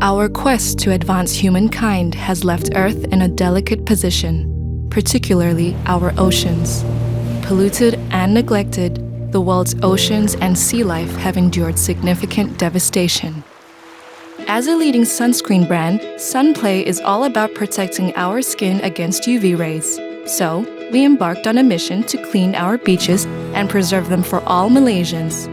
Our quest to advance humankind has left Earth in a delicate position, particularly our oceans. Polluted and neglected, the world's oceans and sea life have endured significant devastation. As a leading sunscreen brand, Sunplay is all about protecting our skin against UV rays. So, we embarked on a mission to clean our beaches and preserve them for all Malaysians.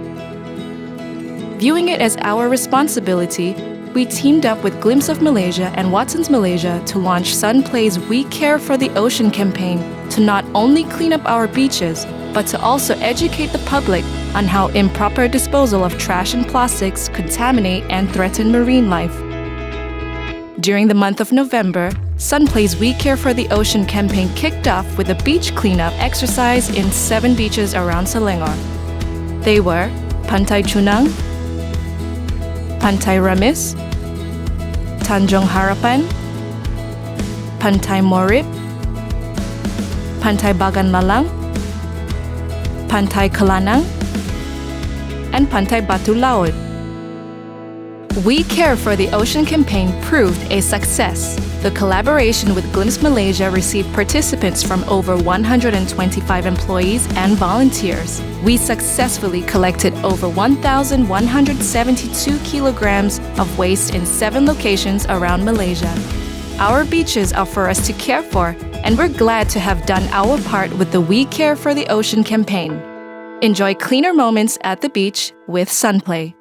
Viewing it as our responsibility, we teamed up with Glimpse of Malaysia and Watsons Malaysia to launch Sunplay's We Care for the Ocean campaign to not only clean up our beaches, but to also educate the public on how improper disposal of trash and plastics contaminate and threaten marine life. During the month of November, Sunplay's We Care for the Ocean campaign kicked off with a beach cleanup exercise in 7 beaches around Selangor. They were Pantai Cunang, Pantai Remis, Tanjung Harapan, Pantai Morib, Pantai Bagan Lalang, Pantai Kelanang, and Pantai Batu Laut. We Care for the Ocean campaign proved a success. The collaboration with Glimpse Malaysia received participants from over 125 employees and volunteers. We successfully collected over 1,172 kilograms of waste in 7 locations around Malaysia. Our beaches are for us to care for, and we're glad to have done our part with the We Care for the Ocean campaign. Enjoy cleaner moments at the beach with Sunplay.